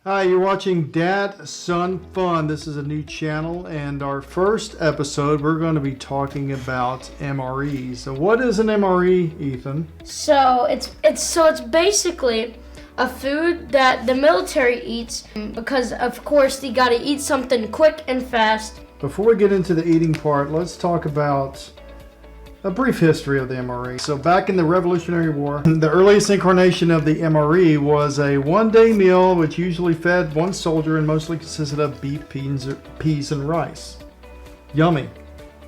Hi, you're watching Dad Son Fun. This is a new channel, and our first episode we're going to be talking about MRE. So what is an MRE, Ethan? So it's basically a food that the military eats because of course they got to eat something quick and fast. Before we get into the eating part, let's talk about a brief history of the MRE. So back in the Revolutionary War, the earliest incarnation of the MRE was a one-day meal which usually fed one soldier and mostly consisted of beef, peas, and rice. Yummy.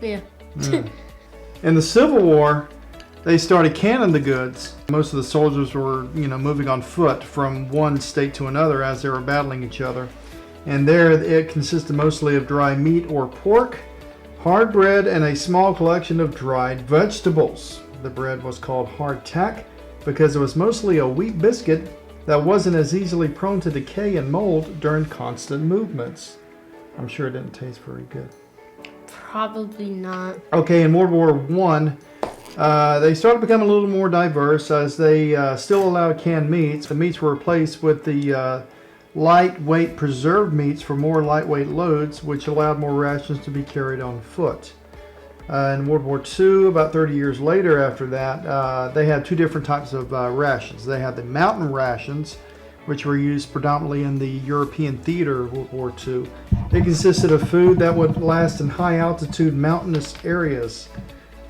Yeah. In the Civil War, they started canning the goods. Most of the soldiers were, moving on foot from one state to another as they were battling each other. And there it consisted mostly of dry meat or pork, hard bread, and a small collection of dried vegetables. The bread was called hardtack because it was mostly a wheat biscuit that wasn't as easily prone to decay and mold during constant movements. I'm sure it didn't taste very good. Probably not. Okay, in World War I, they started becoming a little more diverse as they still allowed canned meats. The meats were replaced with the lightweight preserved meats for more lightweight loads, which allowed more rations to be carried on foot. In World War II, about 30 years later after that, they had two different types of rations. They had the mountain rations, which were used predominantly in the European theater of World War II. It consisted of food that would last in high altitude mountainous areas.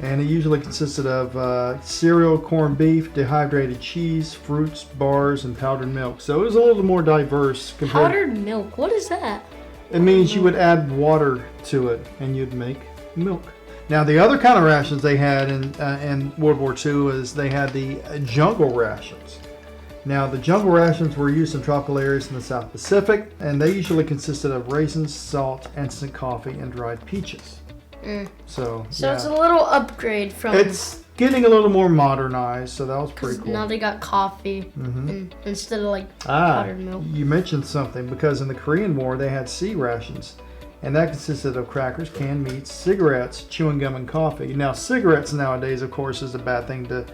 And it usually consisted of cereal, corned beef, dehydrated cheese, fruits, bars, and powdered milk. So it was a little more diverse. Powdered milk? What is that? It means you would add water to it and you'd make milk. Now the other kind of rations they had in World War II is they had the jungle rations. Now the jungle rations were used in tropical areas in the South Pacific, and they usually consisted of raisins, salt, instant coffee, and dried peaches. So yeah. It's a little upgrade from... It's getting a little more modernized, so that was pretty cool. Now they got coffee instead of powdered milk. You mentioned something, because in the Korean War they had C rations, and that consisted of crackers, canned meats, cigarettes, chewing gum, and coffee. Now cigarettes nowadays, of course, is a bad thing to...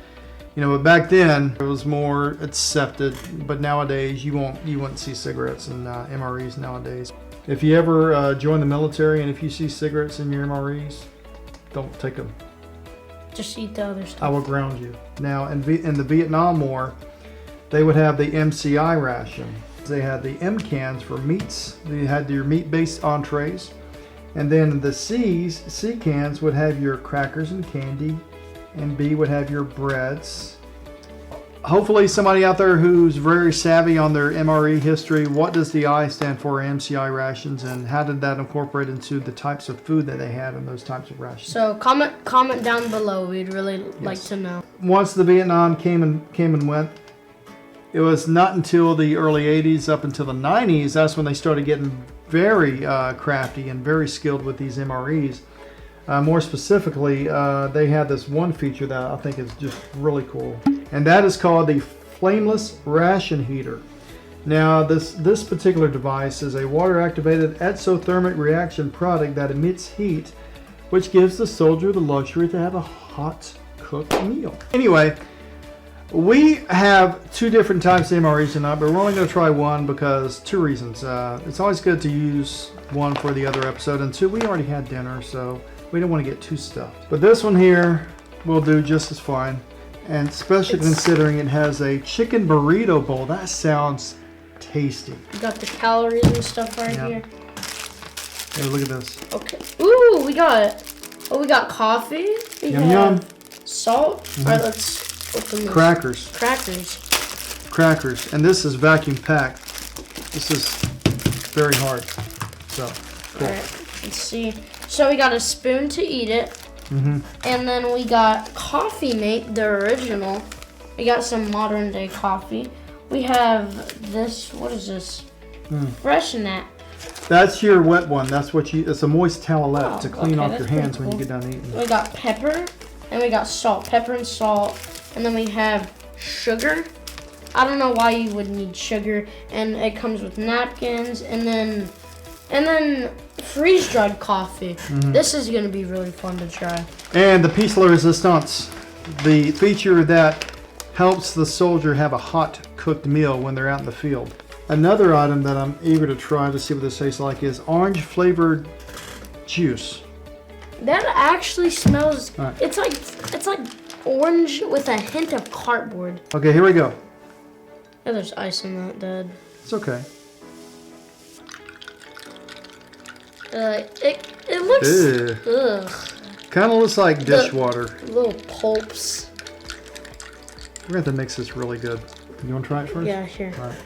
but back then it was more accepted, but nowadays you wouldn't see cigarettes in MREs nowadays. If you ever join the military and if you see cigarettes in your MREs, don't take them. Just eat the other stuff. I will ground you. Now, in the Vietnam War, they would have the MCI ration. They had the M cans for meats. They had your meat-based entrees. And then the C cans would have your crackers and candy. And B would have your breads. Hopefully somebody out there who's very savvy on their MRE history, what does the I stand for, MCI rations, and how did that incorporate into the types of food that they had in those types of rations? So comment down below. We'd really like to know. Once the Vietnam came and went, it was not until the early 80s up until the 90s, that's when they started getting very crafty and very skilled with these MREs. More specifically, they had this one feature that I think is just really cool, and that is called the flameless ration heater. Now, this particular device is a water-activated exothermic reaction product that emits heat, which gives the soldier the luxury to have a hot cooked meal. Anyway, we have two different types of MREs tonight, but we're only going to try one because two reasons. It's always good to use one for the other episode, and two, we already had dinner, so we don't want to get too stuffed. But this one here will do just as fine, and especially considering it has a chicken burrito bowl. That sounds tasty. You got the calories and stuff right here. Hey, look at this. Okay. Ooh, we got coffee. Yum. Salt. All right, let's open this. Crackers. And this is vacuum packed. This is very hard. So, cool. All right, let's see. So we got a spoon to eat it. And then we got Coffee Mate, the original. We got some modern day coffee. We have this, what is this? Fresh Nap. That's your wet one. It's a moist towelette to clean off your hands when you get done eating. We got pepper, and we got salt, pepper and salt. And then we have sugar. I don't know why you would need sugar. And it comes with napkins. And then freeze-dried coffee. This is gonna be really fun to try. And the piece de resistance, the feature that helps the soldier have a hot cooked meal when they're out in the field. Another item that I'm eager to try to see what this tastes like is orange flavored juice. That actually smells. Right. It's like orange with a hint of cardboard. Okay, here we go. Oh, there's ice in that, Dad. It's okay. It looks. Ew. Ugh. Kind of looks like dishwater. Little pulps. We're going to have to mix this really good. You want to try it first? Yeah, sure. All right.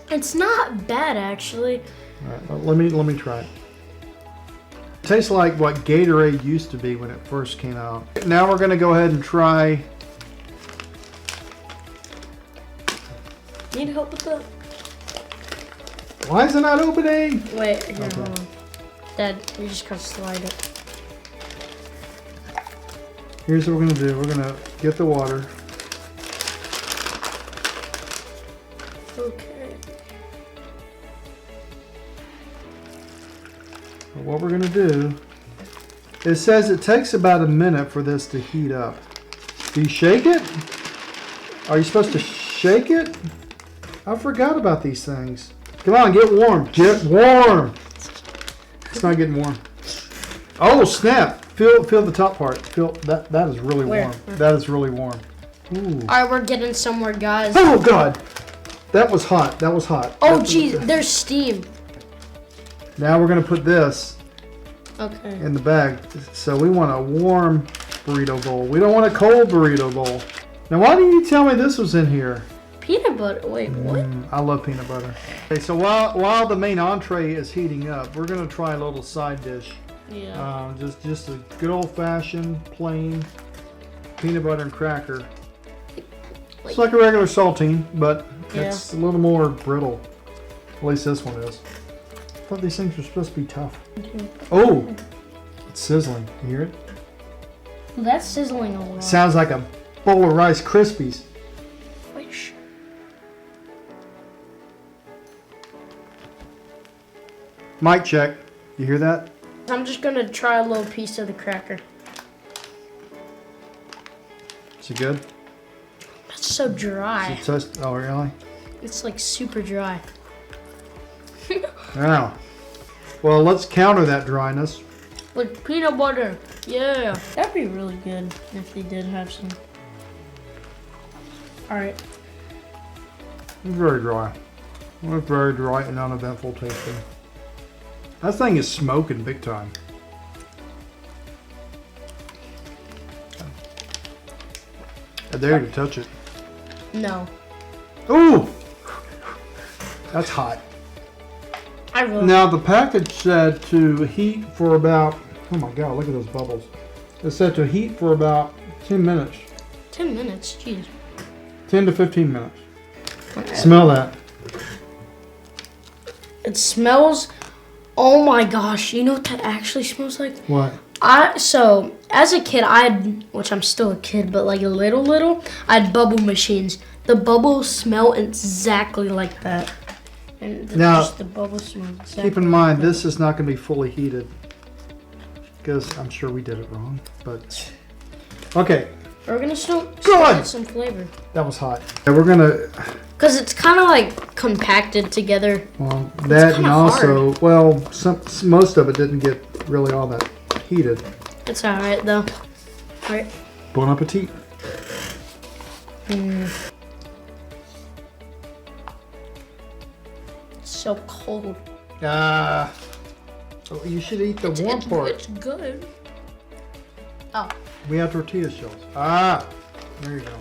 It's not bad actually. All right. Well, let me try it. Tastes like what Gatorade used to be when it first came out. Now we're going to go ahead and try. Need help with that? Why is it not opening? Wait, here, Okay. hold on. Dad, you just gotta slide it. Here's what we're going to do. We're going to get the water. Okay. What we're going to do, it says it takes about a minute for this to heat up. Do you shake it? Are you supposed to shake it? I forgot about these things. Come on, get warm. Get warm. It's not getting warm. Oh, snap. Feel the top part. Feel that is really Where? warm. That is really warm. Ooh. Alright, we're getting somewhere, guys. Oh god. That was hot. That was hot. Oh, geez, there's steam. Now we're going to put this Okay. in the bag. So we want a warm burrito bowl. We don't want a cold burrito bowl. Now why didn't you tell me this was in here? Peanut butter. Wait, what? I love peanut butter. Okay, so while the main entree is heating up, we're gonna try a little side dish. Yeah. Just a good old fashioned plain peanut butter and cracker. It's like a regular saltine, but it's a little more brittle. At least this one is. I thought these things were supposed to be tough. Oh, it's sizzling. You hear it? Well, that's sizzling a lot. Sounds like a bowl of Rice Krispies. Wait, Mic check. You hear that? I'm just gonna try a little piece of the cracker. Is it good? It's so dry. Oh, really? It's like super dry. Yeah. Well, let's counter that dryness. Like peanut butter. Yeah. That'd be really good if they did have some. Alright. It's very dry. It's very dry and uneventful tasting. That thing is smoking big time. I dare you to touch it. No. Ooh! That's hot. I really. Now the package said to heat for about, oh my god, look at those bubbles. It said to heat for about 10 minutes. 10 minutes, jeez. 10 to 15 minutes. Smell that. It smells. Oh my gosh! You know what that actually smells like? What? So as a kid, which I'm still a kid, but like a little, I had bubble machines. The bubbles smell exactly like that. And Now, just the bubbles smell exactly. Keep in mind, this is not going to be fully heated. Because I'm sure we did it wrong. But, okay. We're gonna still God! add some flavor. That was hot. Yeah, we're going to, Cause it's kind of like compacted together. well, that and kinda also, well, most of it didn't get really all that heated. It's alright though. Alright. Bon appetit. It's so cold. Oh, you should eat the warm part. It's good. Oh. We have tortilla shells. Ah, there you go.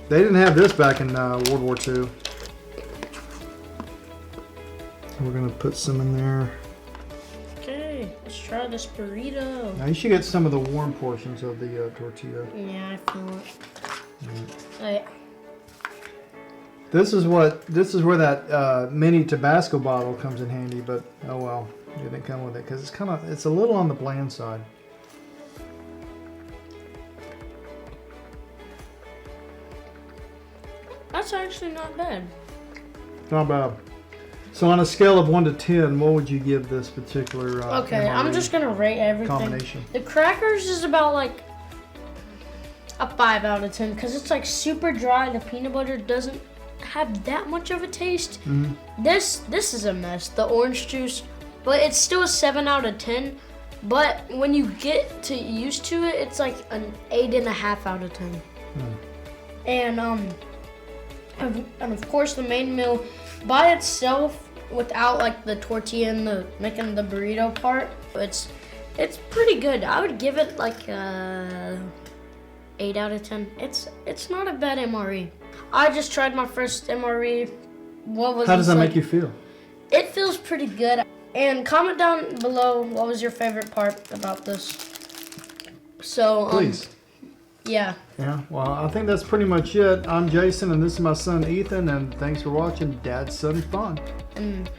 They didn't have this back in World War II. We're gonna put some in there. Okay, let's try this burrito. Now you should get some of the warm portions of the tortilla. Yeah, I feel it. Mm. Oh, yeah. This is where that mini Tabasco bottle comes in handy, but oh well, it didn't come with it because it's a little on the bland side. That That's actually not bad. Not bad. So on a scale of 1 to 10, what would you give this particular Okay, I'm MRE just gonna rate everything. combination? The crackers is about like a 5 out of 10 because it's like super dry. The peanut butter doesn't have that much of a taste. This is a mess. The orange juice, but it's still a 7 out of 10. But when you get used to it, it's like an 8.5 out of 10. And of course the main meal by itself, without like the tortilla and the making the burrito part, it's pretty good. I would give it like 8 out of 10. It's not a bad MRE. I just tried my first MRE. How does that make you feel? It feels pretty good. And comment down below what was your favorite part about this. So Please. Yeah. Yeah, well, I think that's pretty much it. I'm Jason, and this is my son Ethan, and thanks for watching Dad's Son Fun. And